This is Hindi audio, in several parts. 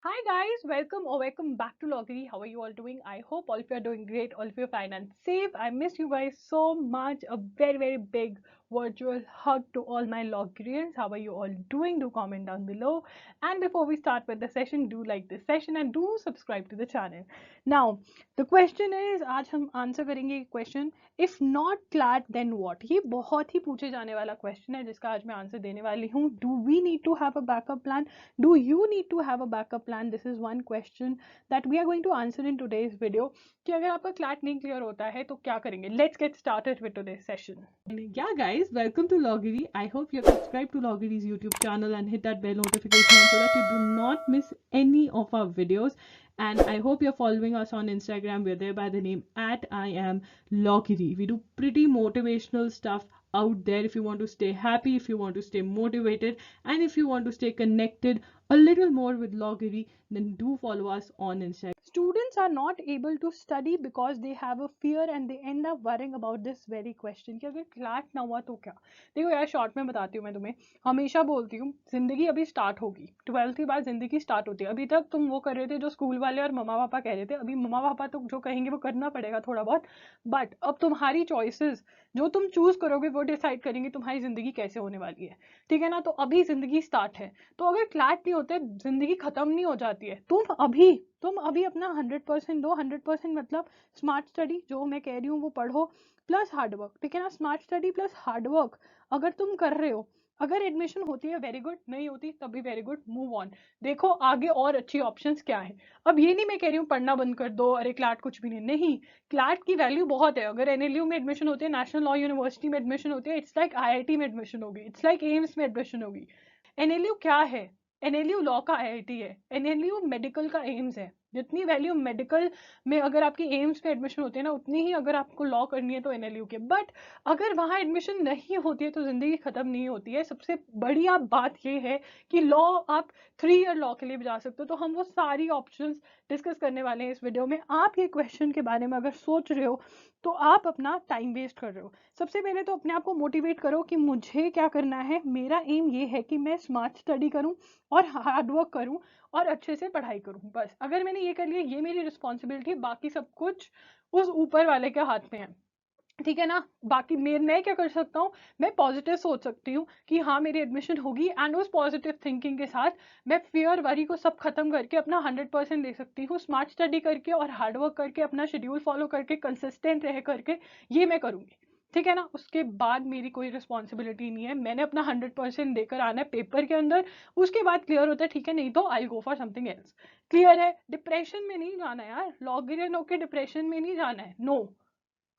Hi guys, welcome back to Loggery. How are you all doing? I hope all of you are doing great, all of you are fine and safe. I miss you guys so much. A very big virtual hug to all my Loggerians. How are you all doing? Do comment down below. And before we start with the session, do like this session and do subscribe to the channel. Now, the question is, आज हम आंसर करेंगे question if not CLAT then what. ये बहुत ही पूछे जाने वाला क्वेश्चन है जिसका आज मैं आंसर देने वाली हूँ। Do we need to have a backup plan? Do you need to have a backup plan? This is one question that we are going to answer in today's video. कि अगर आपका क्लैट नहीं क्लियर होता है तो क्या करेंगे? Let's get started with today's session. Yeah guys, welcome to Loggery. I hope you have subscribed to Loggery's YouTube channel and hit that bell notification so that you do not miss any of our videos. And I hope you're following us on Instagram. We're there by the name at I am Loggery. We do pretty motivational stuff out there if you want to stay happy, if you want to stay motivated, and if you want to stay connected a little more with Loggery, then do follow us on Instagram. Students are not able to study because they have a fear and they end up worrying about this very question कि अगर क्लैट ना हुआ तो क्या। देखो यार, शॉर्ट में बताती हूँ मैं तुम्हें, हमेशा बोलती हूँ जिंदगी अभी स्टार्ट होगी, 12th के बाद जिंदगी स्टार्ट होती है। अभी तक तुम वो कर रहे थे जो स्कूल वाले और मम्मा पापा कह रहे थे, अभी मम्मा पापा तो जो कहेंगे वो करना पड़ेगा थोड़ा बहुत, बट अब तुम्हारी चॉइसेस जो तुम चूज करोगे वो डिसाइड करेंगे तुम्हारी जिंदगी कैसे होने वाली है। ठीक है ना? तो अभी जिंदगी स्टार्ट है, तो अगर क्लैट नहीं होते जिंदगी खत्म नहीं हो जाती है। तुम अभी अपना 100% दो। 100% मतलब स्मार्ट स्टडी, जो मैं कह रही हूँ वो पढ़ो, प्लस हार्डवर्क। ठीक है ना? स्मार्ट स्टडी प्लस हार्डवर्क अगर तुम कर रहे हो, अगर एडमिशन होती है वेरी गुड, नहीं होती तब भी वेरी गुड, मूव ऑन। देखो आगे और अच्छी ऑप्शंस क्या है। अब ये नहीं मैं कह रही हूँ पढ़ना बंद कर दो, अरे क्लैट कुछ भी नहीं। क्लैट की वैल्यू बहुत है। अगर एनएलयू में एडमिशन होती है, नेशनल लॉ यूनिवर्सिटी में एडमिशन होती है, इट्स लाइक आईआईटी में एडमिशन होगी, इट्स लाइक एम्स में एडमिशन होगी। एनएलयू क्या है? एनएलयू लॉ का आईआईटी है, एनएलयू मेडिकल का एम्स है। जितनी वैल्यू मेडिकल में अगर आपकी एम्स में एडमिशन होती है ना, उतनी ही अगर आपको लॉ करनी है तो एनएलयू के। बट अगर वहाँ एडमिशन नहीं होती है तो जिंदगी खत्म नहीं होती है। सबसे बढ़िया बात यह है कि लॉ आप 3 ईयर लॉ के लिए भी जा सकते हो। तो हम वो सारी ऑप्शंस डिस्कस करने वाले हैं इस वीडियो में। आप ये क्वेश्चन के बारे में अगर सोच रहे हो तो आप अपना टाइम वेस्ट कर रहे हो। सबसे पहले तो अपने आप को मोटिवेट करो कि मुझे क्या करना है। मेरा एम ये है कि मैं स्मार्ट स्टडी करूं और हार्ड वर्क करूं और अच्छे से पढ़ाई करूं। बस अगर मैंने ये कर लिया, ये मेरी रिस्पॉन्सिबिलिटी, बाकी सब कुछ उस ऊपर वाले के हाथ में है। ठीक है ना? बाकी मैं क्या कर सकता हूँ, मैं पॉजिटिव सोच सकती हूँ कि हाँ मेरी एडमिशन होगी, एंड उस पॉजिटिव थिंकिंग के साथ मैं फियर वरी को सब खत्म करके अपना 100% दे सकती हूँ। स्मार्ट स्टडी करके और हार्डवर्क करके, अपना शेड्यूल फॉलो करके, कंसिस्टेंट रह करके ये मैं करूँगी। ठीक है ना? उसके बाद मेरी कोई रिस्पॉन्सिबिलिटी नहीं है, मैंने अपना 100% देकर आना है पेपर के अंदर। उसके बाद क्लियर होता है ठीक है, नहीं तो I go for something else. Clear है? डिप्रेशन में नहीं जाना यार, लॉगियन होकर डिप्रेशन में नहीं जाना है, नो।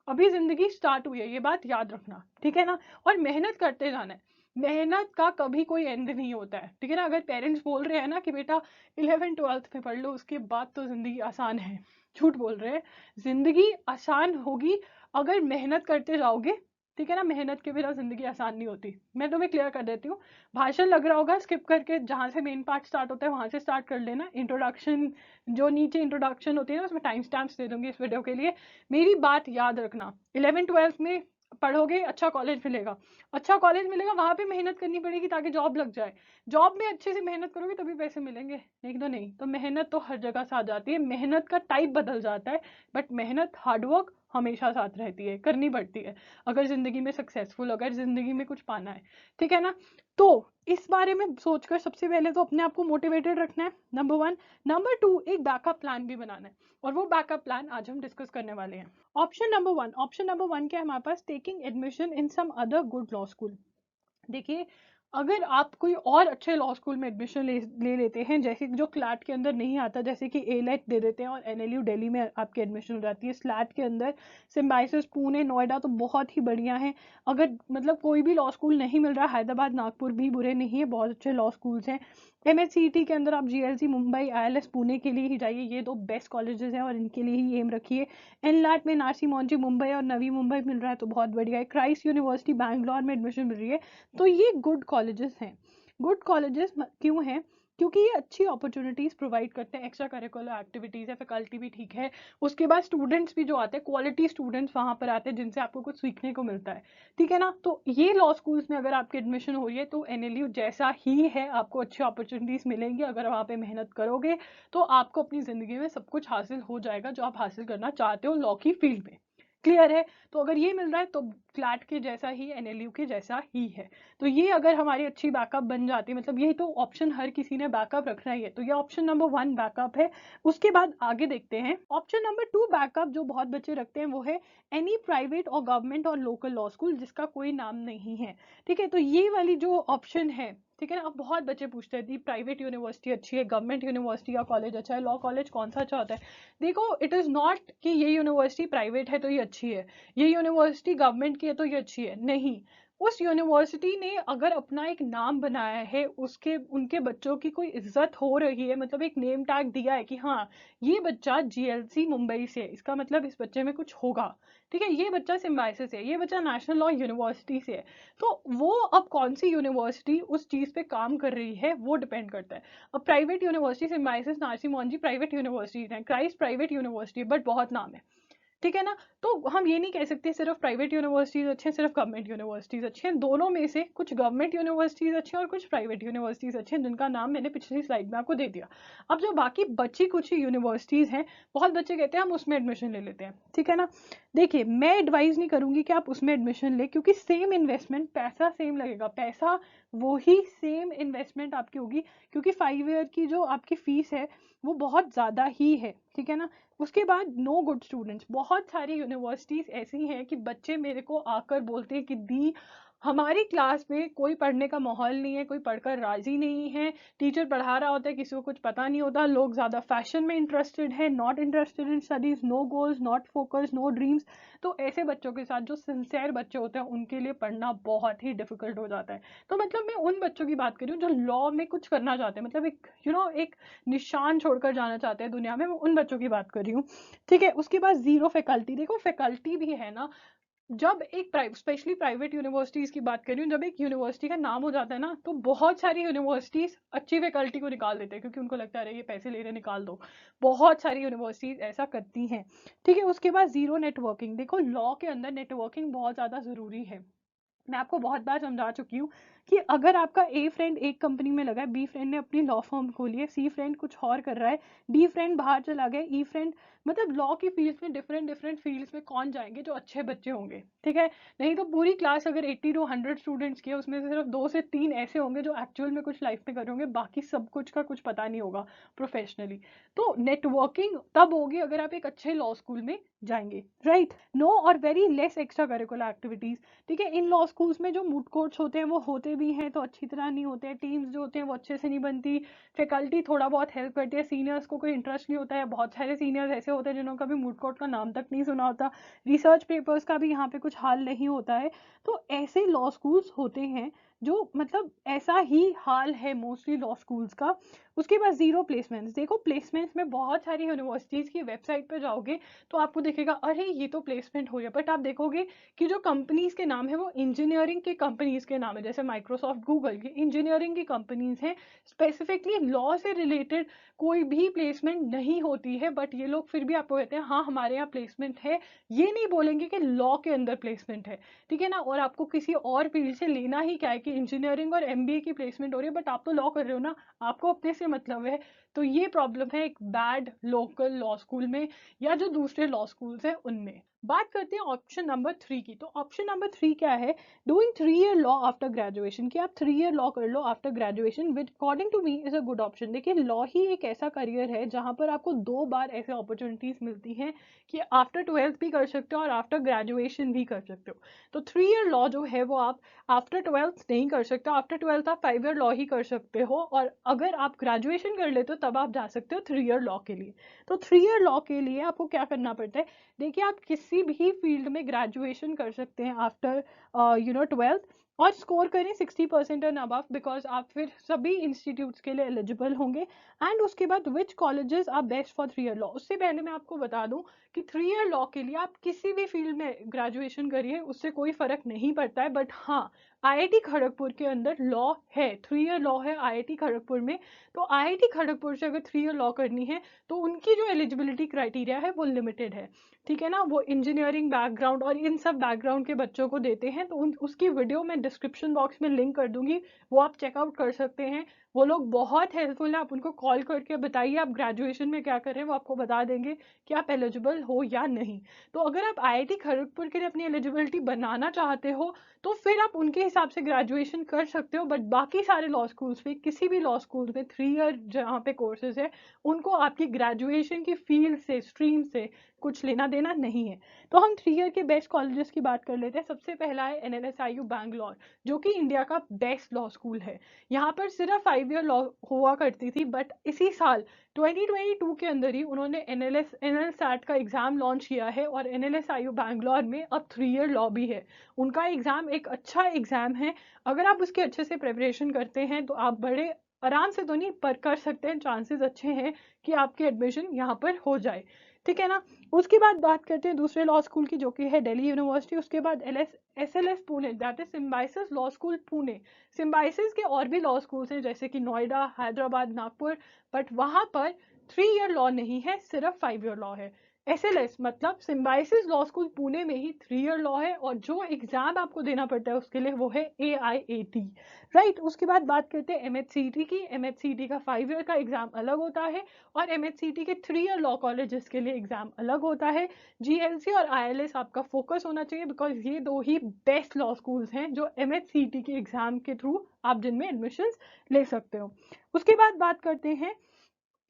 अभी जिंदगी स्टार्ट हुई है, ये बात याद रखना। ठीक है ना? और मेहनत करते जाना है। मेहनत का कभी कोई एंड नहीं होता है। ठीक है ना? अगर पेरेंट्स बोल रहे हैं ना कि बेटा 11th-12th में पढ़ लो, उसके बाद तो जिंदगी आसान है, झूठ बोल रहे हैं। जिंदगी आसान होगी अगर मेहनत करते जाओगे। ठीक है ना? मेहनत के बिना जिंदगी आसान नहीं होती। मैं तुम्हें क्लियर कर देती हूँ। भाषण लग रहा होगा, स्किप करके जहाँ से मेन पार्ट स्टार्ट होता है वहां से स्टार्ट कर लेना। इंट्रोडक्शन, जो नीचे इंट्रोडक्शन होती है ना, उसमें टाइम स्टैम्प्स दे दूंगी इस वीडियो के लिए। मेरी बात याद रखना, 11th-12th में पढ़ोगे, अच्छा कॉलेज मिलेगा। अच्छा कॉलेज मिलेगा, वहां पे मेहनत करनी पड़ेगी ताकि जॉब लग जाए। जॉब में अच्छे से मेहनत करोगे तभी पैसे मिलेंगे, नहीं तो नहीं। तो मेहनत तो हर जगह साथ जाती है, मेहनत का टाइप बदल जाता है, बट मेहनत हार्डवर्क हमेशा साथ रहती है, करनी पड़ती है अगर जिंदगी में सक्सेसफुल, अगर जिंदगी में कुछ पाना है। ठीक है ना? तो इस बारे में सोचकर सबसे पहले तो अपने आप को मोटिवेटेड रखना है, नंबर 1। नंबर 2, एक बैकअप प्लान भी बनाना है, और वो बैकअप प्लान आज हम डिस्कस करने वाले हैं। ऑप्शन नंबर 1 क्या है हमारे पास? Taking admission in some other good law school. देखिए, अगर आप कोई और अच्छे लॉ स्कूल में एडमिशन ले लेते हैं, जैसे जो क्लैट के अंदर नहीं आता, जैसे कि एलेट दे देते हैं और एनएलयू दिल्ली में आपकी एडमिशन हो जाती है। स्लैट के अंदर सिम्बाइसिस, पुणे, नोएडा तो बहुत ही बढ़िया है। अगर मतलब कोई भी लॉ स्कूल नहीं मिल रहा, हैदराबाद, नागपुर भी बुरे नहीं है, बहुत अच्छे लॉ स्कूल्स हैं। एमएचसीटी के अंदर आप जीएलसी मुंबई, आईएलएस पुणे के लिए ही जाइए, ये दो बेस्ट कॉलेजेस हैं और इनके लिए ही एम रखिए। एनलैट में नारसी मोंची मुंबई और नवी मुंबई मिल रहा है तो बहुत बढ़िया है। क्राइस्ट यूनिवर्सिटी बैंगलोर में एडमिशन मिल रही है, तो ये गुड कॉलेजेस हैं। गुड कॉलेजेस क्यों हैं? क्योंकि ये अच्छी अपॉर्चुनिटीज प्रोवाइड करते हैं, एक्स्ट्रा करिकुलर एक्टिविटीज है, फैकल्टी भी ठीक है, उसके बाद स्टूडेंट्स भी जो आते हैं क्वालिटी स्टूडेंट्स वहां पर आते हैं जिनसे आपको कुछ सीखने को मिलता है, ठीक है ना। तो ये लॉ स्कूल्स में अगर आपकी एडमिशन हो रही है तो एनएलयू जैसा ही है, आपको अच्छी अपॉर्चुनिटीज मिलेंगी, अगर वहां पे मेहनत करोगे तो आपको अपनी जिंदगी में सब कुछ हासिल हो जाएगा जो आप हासिल करना चाहते हो लॉ की फील्ड में। क्लियर है? तो अगर ये मिल रहा है तो क्लैट के जैसा ही, एनएलयू के जैसा ही है। तो ये अगर हमारी अच्छी बैकअप बन जाती है, मतलब यही तो ऑप्शन हर किसी ने बैकअप रखना ही है, तो ये ऑप्शन नंबर 1 बैकअप है। उसके बाद आगे देखते हैं ऑप्शन नंबर 2 बैकअप जो बहुत बच्चे रखते हैं, वो है एनी प्राइवेट और गवर्नमेंट और लोकल लॉ स्कूल जिसका कोई नाम नहीं है, ठीक है। तो ये वाली जो ऑप्शन है, ठीक है ना, अब बहुत बच्चे पूछते हैं प्राइवेट यूनिवर्सिटी अच्छी है, गवर्नमेंट यूनिवर्सिटी या कॉलेज अच्छा है, लॉ कॉलेज कौन सा अच्छा होता है। देखो, इट इज़ नॉट कि ये यूनिवर्सिटी प्राइवेट है तो ये अच्छी है, ये यूनिवर्सिटी गवर्नमेंट की है तो ये अच्छी है, नहीं। उस यूनिवर्सिटी ने अगर अपना एक नाम बनाया है, उसके उनके बच्चों की कोई इज्जत हो रही है, मतलब एक नेम टैग दिया है कि हाँ ये बच्चा जीएलसी मुंबई से है, इसका मतलब इस बच्चे में कुछ होगा, ठीक है, ये बच्चा सिम्बायोसिस से है, ये बच्चा नेशनल लॉ यूनिवर्सिटी से है, तो वो अब कौन सी यूनिवर्सिटी उस चीज पे काम कर रही है वो डिपेंड करता है। अब private university Symbiosis Narsee Monjee private university है, क्राइस्ट प्राइवेट यूनिवर्सिटी, बट बहुत नाम है, ठीक है ना। तो हम ये नहीं कह सकते सिर्फ प्राइवेट यूनिवर्सिटीज अच्छे हैं, सिर्फ गवर्नमेंट यूनिवर्सिटीज अच्छे हैं, दोनों में से कुछ गवर्नमेंट यूनिवर्सिटीज अच्छे हैं और कुछ प्राइवेट यूनिवर्सिटीज अच्छे हैं, जिनका नाम मैंने पिछली स्लाइड में आपको दे दिया। अब जो बाकी बची कुछ यूनिवर्सिटीज हैं, बहुत बच्चे कहते हैं हम उसमें एडमिशन ले लेते हैं, ठीक है ना। देखिए, मैं एडवाइज नहीं करूंगी कि आप उसमें एडमिशन ले, क्योंकि सेम इन्वेस्टमेंट, पैसा सेम लगेगा, पैसा वो ही सेम इन्वेस्टमेंट आपकी होगी, क्योंकि 5 ईयर की जो आपकी फीस है वो बहुत ज़्यादा ही है, ठीक है ना। उसके बाद नो गुड स्टूडेंट्स, बहुत सारी यूनिवर्सिटीज ऐसी हैं कि बच्चे मेरे को आकर बोलते हैं कि दी हमारी क्लास में कोई पढ़ने का माहौल नहीं है, कोई पढ़कर राजी नहीं है, टीचर पढ़ा रहा होता है किसी को कुछ पता नहीं होता, लोग ज़्यादा फैशन में इंटरेस्टेड है, not interested in studies, no goals, not focus, no dreams. तो ऐसे बच्चों के साथ जो सिंसियर बच्चे होते हैं उनके लिए पढ़ना बहुत ही डिफिकल्ट हो जाता है। तो मतलब मैं उन बच्चों की बात कर रही हूँ जो लॉ में कुछ करना चाहते हैं, मतलब एक एक निशान छोड़कर जाना चाहते हैं दुनिया में, मैं उन बच्चों की बात कर रही हूँ, ठीक है। उसके बाद जीरो फैकल्टी, देखो फैकल्टी भी है ना, जब एक स्पेशली प्राइवेट यूनिवर्सिटीज की बात कर रही हूँ, जब एक यूनिवर्सिटी का नाम हो जाता है ना, तो बहुत सारी यूनिवर्सिटीज अच्छी फैकल्टी को निकाल देते हैं, क्योंकि उनको लगता है ये पैसे ले रहे निकाल दो, बहुत सारी यूनिवर्सिटीज ऐसा करती हैं, ठीक है। उसके बाद जीरो नेटवर्किंग, देखो लॉ के अंदर नेटवर्किंग बहुत ज़्यादा ज़रूरी है, मैं आपको बहुत बार समझा चुकी हूँ कि अगर आपका ए फ्रेंड एक कंपनी में लगा है, बी फ्रेंड ने अपनी लॉ फर्म खोली है, सी फ्रेंड कुछ और कर रहा है, डी फ्रेंड बाहर चला गया, ई फ्रेंड, मतलब लॉ की फील्ड्स में डिफरेंट डिफरेंट फील्ड्स में कौन जाएंगे, जो अच्छे बच्चे होंगे, ठीक है। नहीं तो पूरी क्लास अगर 80 to 100 स्टूडेंट्स की है, उसमें से सिर्फ 2 से 3 ऐसे होंगे जो एक्चुअल में कुछ लाइफ में कर रहे होंगे, बाकी सब कुछ का कुछ पता नहीं होगा प्रोफेशनली। तो नेटवर्किंग तब होगी अगर आप एक अच्छे लॉ स्कूल में जाएंगे, राइट। नो और very less extra curricular activities, ठीक है। इन लॉ स्कूल्स में जो मूड कोर्ट्स होते हैं वो होते भी हैं तो अच्छी तरह नहीं होते हैं, टीम्स जो होते हैं वो अच्छे से नहीं बनती, फैकल्टी थोड़ा बहुत हेल्प करती है, सीनियर्स को कोई इंटरेस्ट नहीं होता है, बहुत सारे सीनियर्स ऐसे होते हैं जिन्होंने कभी मूड कोर्ट का नाम तक नहीं सुना होता, रिसर्च पेपर्स का भी यहाँ पे कुछ हाल नहीं होता है। तो ऐसे लॉ स्कूल्स होते हैं जो, मतलब ऐसा ही हाल है मोस्टली लॉ स्कूल्स का। उसके बाद जीरो प्लेसमेंट्स, देखो प्लेसमेंट्स में बहुत सारी यूनिवर्सिटीज़ की वेबसाइट पर जाओगे तो आपको दिखेगा अरे ये तो प्लेसमेंट हो रही है, बट आप देखोगे कि जो कंपनीज के नाम है वो इंजीनियरिंग के कंपनीज के नाम है, जैसे माइक्रोसॉफ्ट, गूगल, ये इंजीनियरिंग की कंपनीज हैं, स्पेसिफिकली लॉ से रिलेटेड कोई भी प्लेसमेंट नहीं होती है, बट ये लोग फिर भी आपको कहते हैं हाँ हमारे यहाँ प्लेसमेंट है, ये नहीं बोलेंगे कि लॉ के अंदर प्लेसमेंट है, ठीक है ना। और आपको किसी और फील्ड से लेना ही क्या है कि इंजीनियरिंग और एमबीए की प्लेसमेंट हो रही है, बट आप तो लॉ कर रहे हो ना, आपको अपने से मतलब है। तो ये प्रॉब्लम है एक बैड लोकल लॉ स्कूल में या जो दूसरे लॉ स्कूल्स हैं उनमें। बात करते हैं ऑप्शन नंबर 3 की। तो ऑप्शन नंबर 3 क्या है, doing 3 year law after graduation, कि आप 3 ईयर लॉ कर लो after graduation, which according to me is a good option. देखिए लॉ ही एक ऐसा करियर है जहां पर आपको 2 बार ऐसे अपॉर्चुनिटीज मिलती हैं कि आफ्टर 12th भी कर सकते हो और आफ्टर ग्रेजुएशन भी कर सकते हो। तो 3 ईयर लॉ जो है वो आप आफ्टर 12th नहीं कर सकते, आफ्टर 12th आप 5 ईयर लॉ ही कर सकते हो, और अगर आप ग्रेजुएशन कर लेते हो तब आप जा सकते हो 3 ईयर लॉ के लिए। तो 3 ईयर लॉ के लिए आपको क्या करना पड़ता है, देखिए आप किसी भी फील्ड में ग्रेजुएशन कर सकते हैं आफ्टर 12th, और स्कोर करें 60% एंड अबव, बिकॉज आप फिर सभी इंस्टीट्यूट्स के लिए एलिजिबल होंगे। एंड उसके बाद which colleges are best for 3 year law, उससे पहले मैं आपको बता दूं कि 3 ईयर लॉ के लिए आप किसी भी फील्ड में ग्रेजुएशन करिए, उससे कोई फर्क नहीं पड़ता है, बट हाँ आईआईटी खड़गपुर के अंदर लॉ है, 3 ईयर लॉ है आईआईटी खड़गपुर में। तो आईआईटी खड़गपुर से अगर 3 ईयर लॉ करनी है तो उनकी जो एलिजिबिलिटी क्राइटेरिया है वो लिमिटेड है, ठीक है ना। वो इंजीनियरिंग बैकग्राउंड और इन सब बैकग्राउंड के बच्चों को देते हैं। तो उसकी वीडियो मैं डिस्क्रिप्शन बॉक्स में लिंक कर दूंगी, वो आप चेकआउट कर सकते हैं। वो लोग बहुत हेल्पफुल है, आप उनको कॉल करके बताइए आप ग्रेजुएशन में क्या कर रहे हैं, वो आपको बता देंगे कि आप एलिजिबल हो या नहीं। तो अगर आप आईआईटी खड़गपुर के लिए अपनी एलिजिबिलिटी बनाना चाहते हो तो फिर आप उनके हिसाब से ग्रेजुएशन कर सकते हो। बट बाकी सारे लॉ स्कूल्स में, किसी भी लॉ स्कूल में 3 ईयर जहाँ पे कोर्सेज है, उनको आपकी ग्रेजुएशन की फील्ड से, स्ट्रीम से कुछ लेना देना नहीं है। तो हम 3 ईयर के बेस्ट कॉलेजेस की बात कर लेते हैं। सबसे पहला है एनएलएसआईयू बैंगलोर, जो कि इंडिया का बेस्ट लॉ स्कूल है। यहाँ पर सिर्फ 5 ईयर लॉ हुआ करती थी, बट इसी साल 2022 के अंदर ही उन्होंने एनएलसैट का एग्जाम लॉन्च किया है और एनएलएसआईयू बैंगलोर में अब 3 ईयर लॉ भी है। उनका एग्जाम एक अच्छा एग्जाम है, अगर आप उसके अच्छे से प्रिपरेशन करते हैं तो आप बड़े आराम से तो नहीं पर कर सकते हैं, चांसेस अच्छे हैं कि आपकी एडमिशन यहाँ पर हो जाए, ठीक है ना। उसके बाद बात करते हैं दूसरे लॉ स्कूल की, जो कि है दिल्ली यूनिवर्सिटी। उसके बाद SLS Pune, that is Symbiosis law school Pune. Symbiosis के और भी लॉ स्कूल्स हैं जैसे कि नोएडा, हैदराबाद, नागपुर, बट वहां पर 3 ईयर लॉ नहीं है, सिर्फ 5 ईयर लॉ है। एसएलएस मतलब सिम्बाइसिस लॉ स्कूल पुणे में ही 3 ईयर लॉ है, और जो एग्जाम आपको देना पड़ता है उसके लिए वो है AIAT, राइट। उसके बाद बात करते हैं एमएचसीटी की। एमएचसीटी का 5 ईयर का एग्जाम अलग होता है और एमएचसीटी के 3 ईयर लॉ कॉलेजेस के लिए एग्जाम अलग होता है। जीएलसी और आईएलएस आपका फोकस होना चाहिए, बिकॉज ये दो ही बेस्ट लॉ स्कूल्स हैं जो एमएचसीटी के एग्जाम के थ्रू आप जिनमें एडमिशन ले सकते हो। उसके बाद बात करते हैं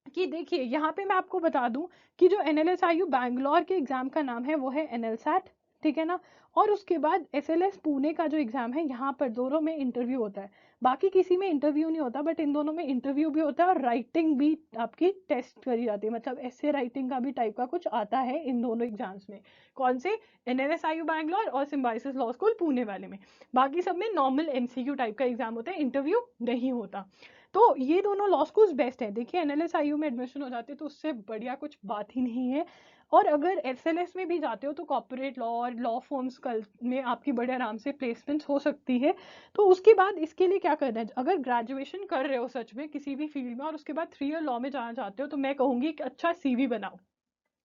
कि देखिए यहाँ पे मैं आपको बता दूं कि जो एनएलएसआईयू बैंगलोर के एग्जाम का नाम है वो है एनएलसैट, ठीक है ना। और उसके बाद एसएलएस पुणे का जो एग्जाम है, यहाँ पर दोनों में इंटरव्यू होता है, बाकी किसी में इंटरव्यू नहीं होता, बट इन दोनों में इंटरव्यू भी होता है और राइटिंग भी आपकी टेस्ट करी जाती है, मतलब ऐसे राइटिंग का भी टाइप का कुछ आता है इन दोनों एग्जाम्स में। कौन से? एनएलएसआईयू बैंगलोर और सिम्बाइसिस लॉ स्कूल पुणे वाले में। बाकी सब में नॉर्मल एमसीक्यू टाइप का एग्जाम होता है, इंटरव्यू नहीं होता। तो ये दोनों लॉ स्कूल्स बेस्ट है। देखिए एनएलएसआईयू में एडमिशन हो जाते तो उससे बढ़िया कुछ बात ही नहीं है। और अगर एसएलएस में भी जाते हो तो कॉर्पोरेट लॉ और लॉ फर्म्स में आपकी बड़े आराम से प्लेसमेंट हो सकती है। तो उसके बाद इसके लिए क्या करना है, अगर ग्रेजुएशन कर रहे हो सच में किसी भी फील्ड में और उसके बाद 3 ईयर लॉ में जाना चाहते हो, तो मैं कहूँगी कि अच्छा सीवी बनाओ।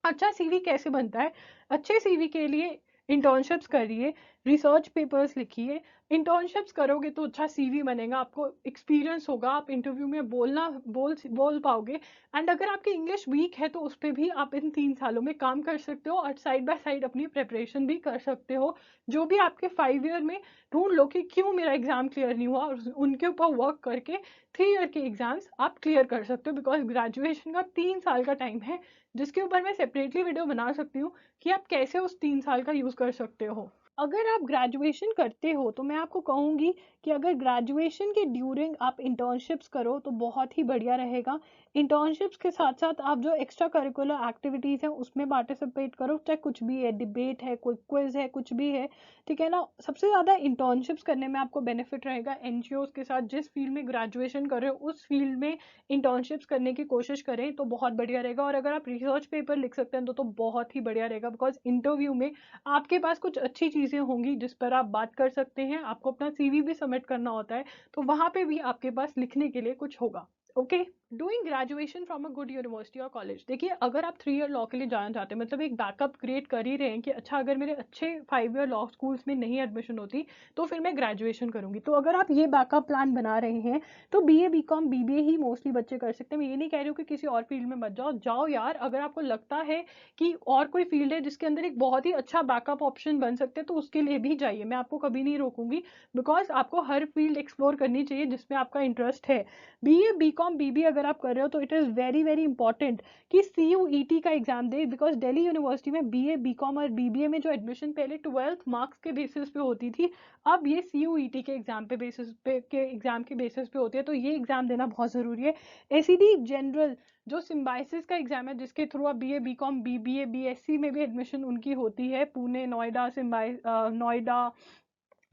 अच्छा सीवी कैसे बनता है? अच्छे सीवी के लिए इंटर्नशिप्स करिए, रिसर्च पेपर्स लिखिए। इंटर्नशिप्स करोगे तो अच्छा सीवी बनेगा, आपको एक्सपीरियंस होगा, आप इंटरव्यू में बोल पाओगे। एंड अगर आपकी इंग्लिश वीक है तो उस पर भी आप इन 3 सालों में काम कर सकते हो और साइड बाय साइड अपनी प्रेपरेशन भी कर सकते हो। जो भी आपके 5 ईयर में ढूंढ लो कि क्यों मेरा एग्जाम क्लियर नहीं हुआ, और उनके ऊपर वर्क करके 3 ईयर के एग्जाम्स आप क्लियर कर सकते हो। बिकॉज ग्रेजुएशन का 3 साल का टाइम है, जिसके ऊपर मैं सेपरेटली वीडियो बना सकती हूँ कि आप कैसे उस 3 साल का यूज कर सकते हो। अगर आप ग्रेजुएशन करते हो तो मैं आपको कहूँगी कि अगर ग्रेजुएशन के ड्यूरिंग आप इंटर्नशिप्स करो तो बहुत ही बढ़िया रहेगा। इंटर्नशिप्स के साथ साथ आप जो एक्स्ट्रा करिकुलर एक्टिविटीज़ हैं उसमें पार्टिसिपेट करो, चाहे कुछ भी है, डिबेट है, कोई क्विज है, कुछ भी है, ठीक है ना। सबसे ज़्यादा इंटर्नशिप्स करने में आपको बेनिफिट रहेगा एनजीओज के साथ। जिस फील्ड में ग्रेजुएशन कर रहे हो उस फील्ड में इंटर्नशिप्स करने की कोशिश करें तो बहुत बढ़िया रहेगा। और अगर आप रिसर्च पेपर लिख सकते हैं तो बहुत ही बढ़िया रहेगा, बिकॉज इंटरव्यू में आपके पास कुछ अच्छी चीज़ें होंगी जिस पर आप बात कर सकते हैं। आपको अपना सीवी भी सबमिट करना होता है, तो वहाँ पे भी आपके पास लिखने के लिए कुछ होगा। Okay, doing graduation from a good university और कॉलेज। देखिए अगर आप 3 ईयर लॉ के लिए जाना चाहते हैं, मतलब एक बैकअप क्रिएट कर ही रहे हैं कि अच्छा अगर मेरे अच्छे 5 ईयर लॉ स्कूल्स में नहीं एडमिशन होती तो फिर मैं ग्रेजुएशन करूंगी, तो अगर आप ये बैकअप प्लान बना रहे हैं तो बीए बीकॉम बीबीए ही मोस्टली बच्चे कर सकते हैं। मैं ये नहीं कह रही हूँ कि किसी और फील्ड में मत जाओ, जाओ यार। अगर आपको लगता है कि और कोई फील्ड है जिसके अंदर एक बहुत ही अच्छा बैकअप ऑप्शन बन सकते हैं तो उसके लिए भी जाइए, मैं आपको कभी नहीं रोकूंगी। बिकॉज आपको हर फील्ड एक्सप्लोर करनी चाहिए जिसमें आपका इंटरेस्ट है। बीए बीकॉम बीबीए अगर आप कर रहे हो तो it is very very important कि CUET का exam they, because Delhi university में बीए बीकॉम और बीबीए में जो एडमिशन पहले 12th मार्क्स के बेसिस पे होती थी, अब ये CUET के एग्जाम पे बेसिस पे के एग्जाम के बेसिस पे होती है। तो ये एग्जाम देना बहुत ज़रूरी है। एसीडी जनरल जो सिम्बाइसिस का एग्जाम है जिसके थ्रू आप बीए बीकॉम बीबीए बीएससी में भी एडमिशन उनकी होती है, पुणे, नोएडा, नोएडा,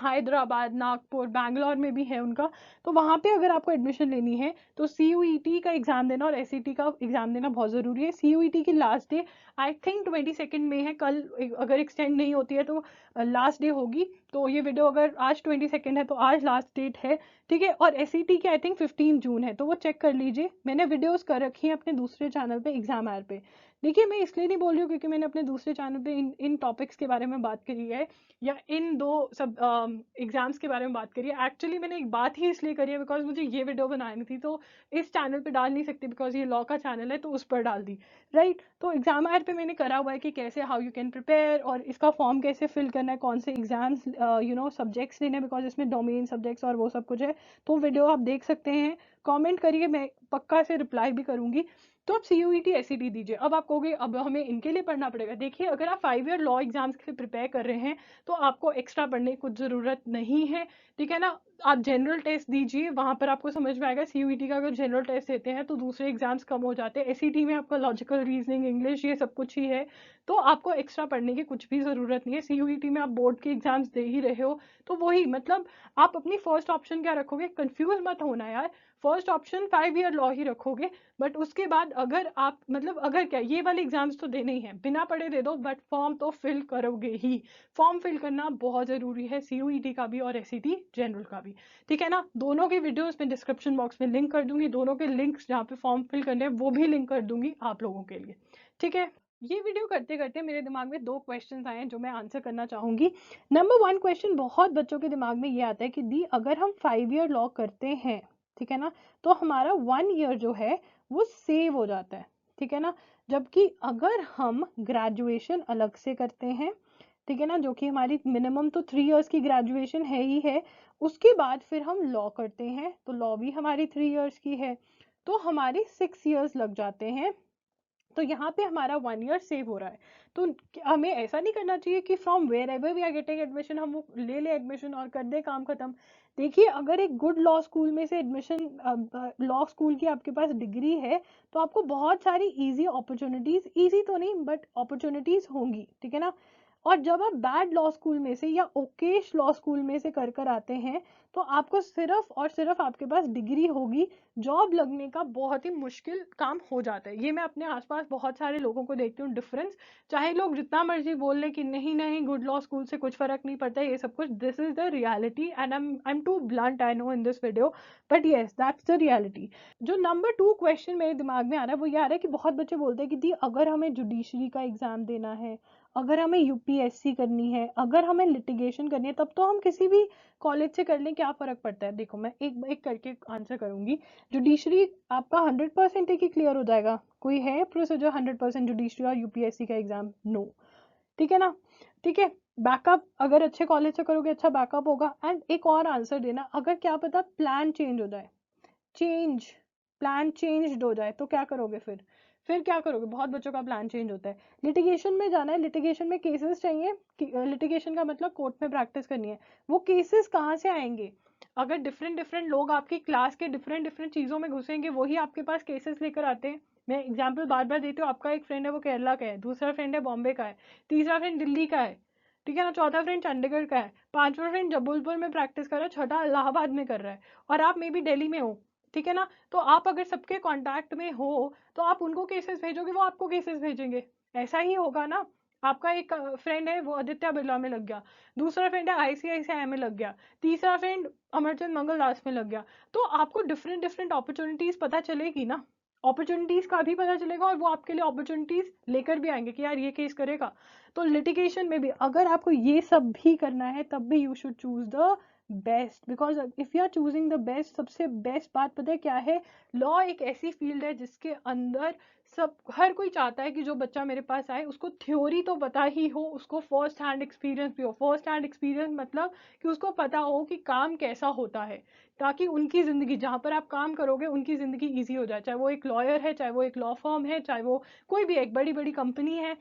हैदराबाद, नागपुर, बैंगलोर में भी है उनका। तो वहाँ पे अगर आपको एडमिशन लेनी है तो CUET का एग्जाम देना और SET का एग्जाम देना बहुत ज़रूरी है। CUET की लास्ट डे आई थिंक 22 में है, कल अगर एक्सटेंड नहीं होती है तो लास्ट डे होगी। तो ये वीडियो अगर आज 22 है तो आज लास्ट डेट है, ठीक है। और SET की आई थिंक 15 जून है, तो वो चेक कर लीजिए। मैंने वीडियोस कर रखी हैं अपने दूसरे चैनल पे, एग्जाम आयर पे। देखिए मैं इसलिए नहीं बोल रही हूँ क्योंकि मैंने अपने दूसरे चैनल पे इन टॉपिक्स के बारे में बात करी है, या इन दो सब एग्जाम्स के बारे में बात करी है। एक्चुअली मैंने एक बात ही इसलिए करी है बिकॉज मुझे ये वीडियो बनानी थी, तो इस चैनल पे डाल नहीं सकती बिकॉज ये लॉ का चैनल है, तो उस पर डाल दी, राइट। तो एग्जाम आयर पे मैंने करा हुआ है कि कैसे हाउ यू कैन प्रिपेयर, और इसका फॉर्म कैसे फिल करना है, कौन से एग्जाम्स सब्जेक्ट्स लेने हैं, बिकॉज इसमें डोमेन सब्जेक्ट्स और वो सब कुछ है। तो वीडियो आप देख सकते हैं, कमेंट करिए, मैं पक्का से रिप्लाई भी करूंगी। तो आप CUET SET दीजिए। अब आप कहोगे अब हमें इनके लिए पढ़ना पड़ेगा। देखिए अगर आप 5 ईयर लॉ एग्जाम्स के लिए प्रिपेयर कर रहे हैं तो आपको एक्स्ट्रा पढ़ने की कुछ ज़रूरत नहीं है, ठीक है ना। आप जनरल टेस्ट दीजिए, वहां पर आपको समझ में आएगा। CUET का अगर जनरल टेस्ट देते हैं तो दूसरे एग्जाम्स कम हो जाते हैं। SET में आपका लॉजिकल रीजनिंग, इंग्लिश, ये सब कुछ ही है, तो आपको एक्स्ट्रा पढ़ने की कुछ भी ज़रूरत नहीं है। CUET में आप बोर्ड के एग्जाम्स दे ही रहे हो, तो वही मतलब आप अपनी फर्स्ट ऑप्शन क्या रखोगे, कंफ्यूज मत होना यार। फर्स्ट ऑप्शन 5 ईयर लॉ ही रखोगे, बट उसके बाद अगर आप मतलब अगर क्या ये वाले एग्जाम्स तो देने ही हैं, बिना पढ़े दे दो, बट फॉर्म तो फिल करोगे ही। फॉर्म फिल करना बहुत ज़रूरी है, CUET का भी और SET जनरल का भी, ठीक है ना। दोनों के वीडियोस में डिस्क्रिप्शन बॉक्स में लिंक कर दूंगी, दोनों के लिंक्स जहाँ पे फॉर्म फिल करने हैं वो भी लिंक कर दूंगी आप लोगों के लिए, ठीक है। ये वीडियो करते करते मेरे दिमाग में 2 क्वेश्चंस आए हैं जो मैं आंसर करना चाहूंगी। नंबर 1 क्वेश्चन बहुत बच्चों के दिमाग में ये आता है कि दी अगर हम 5 ईयर लॉ करते हैं, ठीक है ना, तो हमारा 1 ईयर जो है वो सेव हो जाता है, ठीक है ना। जबकि अगर हम ग्रेजुएशन अलग से करते हैं, ठीक है ना, जो कि हमारी मिनिमम तो 3 इयर्स की ग्रेजुएशन है ही है, उसके बाद फिर हम लॉ करते हैं तो लॉ भी हमारी 3 इयर्स की है, तो हमारे 6 इयर्स लग जाते हैं। तो यहाँ पे हमारा 1 ईयर सेव हो रहा है। तो हमें ऐसा नहीं करना चाहिए कि from wherever we are getting admission हम वो ले ले एडमिशन और कर दे काम खत्म। देखिए अगर एक गुड लॉ स्कूल में से एडमिशन, लॉ स्कूल की आपके पास डिग्री है, तो आपको बहुत सारी इजी अपॉर्चुनिटीज, इजी तो नहीं बट अपॉर्चुनिटीज होंगी, ठीक है ना। और जब आप बैड लॉ स्कूल में से या ओकेश लॉ स्कूल में से कर कर आते हैं, तो आपको सिर्फ और सिर्फ आपके पास डिग्री होगी, जॉब लगने का बहुत ही मुश्किल काम हो जाता है। ये मैं अपने आसपास बहुत सारे लोगों को देखती हूँ डिफरेंस। चाहे लोग जितना मर्जी बोल लें कि नहीं नहीं गुड लॉ स्कूल से कुछ फर्क नहीं पड़ता, ये सब कुछ, this is the reality and I am too blunt, I know in this video, but yes that's the reality. जो नंबर 2 क्वेश्चन मेरे दिमाग में आ रहा है वो ये आ रहा है कि बहुत बच्चे बोलते हैं कि दी अगर हमें जुडिशरी का एग्जाम देना है, अगर हमें UPSC करनी है, अगर हमें लिटिगेशन करनी है, तब तो हम किसी भी कॉलेज से कर लें, क्या फर्क पड़ता है। देखो मैं एक एक करके आंसर करूंगी। जुडिशरी आपका 100% ही क्लियर हो जाएगा? कोई है प्रोसीजर 100% जुडिशरी और UPSC का एग्जाम? नो, ठीक है ना, ठीक है। बैकअप अगर अच्छे कॉलेज से करोगे अच्छा बैकअप होगा। एंड एक और आंसर देना, अगर क्या पता प्लान चेंज हो जाए, चेंज प्लान चेंज हो जाए तो क्या करोगे फिर क्या करोगे? बहुत बच्चों का प्लान चेंज होता है। लिटिगेशन में जाना है, लिटिगेशन में केसेस चाहिए, लिटिगेशन का मतलब कोर्ट में प्रैक्टिस करनी है, वो केसेस कहाँ से आएंगे? अगर डिफरेंट डिफरेंट लोग आपकी क्लास के डिफरेंट डिफरेंट चीजों में घुसेंगे, वही आपके पास केसेस लेकर आते हैं। मैं एग्जाम्पल बार बार देती हूँ, आपका एक फ्रेंड है वो केरला का है, दूसरा फ्रेंड है बॉम्बे का है, तीसरा फ्रेंड दिल्ली का है, ठीक है ना, चौथा फ्रेंड चंडीगढ़ का है, पांचवा फ्रेंड जबलपुर में प्रैक्टिस कर रहा है, छठा इलाहाबाद में कर रहा है, और आप मे बी दिल्ली में हो, ठीक है ना। तो आप अगर सबके कांटेक्ट में हो तो आप उनको केसेस भेजोगे, वो आपको केसेस भेजेंगे, ऐसा ही होगा ना। आपका एक फ्रेंड है वो आदित्य बिरला में लग गया, दूसरा फ्रेंड है ICICI में लग गया, तीसरा फ्रेंड अमरचंद मंगलदास में लग गया, तो आपको डिफरेंट डिफरेंट अपॉर्चुनिटीज पता चलेगी ना, अपॉर्चुनिटीज का भी पता चलेगा, और वो आपके लिए अपॉर्चुनिटीज लेकर भी आएंगे कि यार ये केस करेगा। तो लिटिगेशन में भी अगर आपको ये सब भी करना है तब भी you should choose the best, because if you are choosing the best, सबसे बेस्ट बात पता है क्या है? लॉ एक ऐसी फील्ड है जिसके अंदर सब हर कोई चाहता है कि जो बच्चा मेरे पास आए उसको थ्योरी तो पता ही हो, उसको फर्स्ट हैंड एक्सपीरियंस भी हो। फर्स्ट हैंड एक्सपीरियंस मतलब कि उसको पता हो कि काम कैसा होता है, ताकि उनकी ज़िंदगी जहाँ पर आप काम करोगे उनकी ज़िंदगी ईजी हो जाए। चाहे वो एक लॉयर है, चाहे वो एक लॉ फर्म है, चाहे वो कोई भी एक बड़ी बड़ी कंपनी है,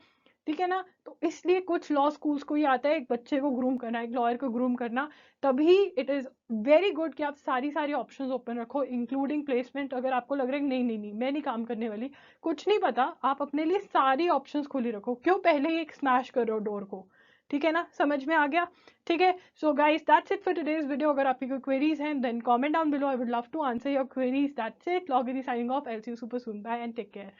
ठीक है ना। तो इसलिए कुछ लॉ स्कूल्स को ही आता है एक बच्चे को ग्रूम करना, एक लॉयर को ग्रूम करना। तभी इट इज़ वेरी गुड कि आप सारी सारी ऑप्शंस ओपन रखो, इंक्लूडिंग प्लेसमेंट। अगर आपको लग रहा है नहीं नहीं नहीं मैं नहीं काम करने वाली, कुछ नहीं पता, आप अपने लिए सारी ऑप्शंस खुली रखो, क्यों पहले ही एक स्मैश करो डोर को, ठीक है ना। समझ में आ गया? ठीक है। So guys that's it for today's video. अगर आपकी कोई क्वेरीज हैं then comment down below, I would love to answer your queries. That's it, login signing off, L see you super soon, bye and take care.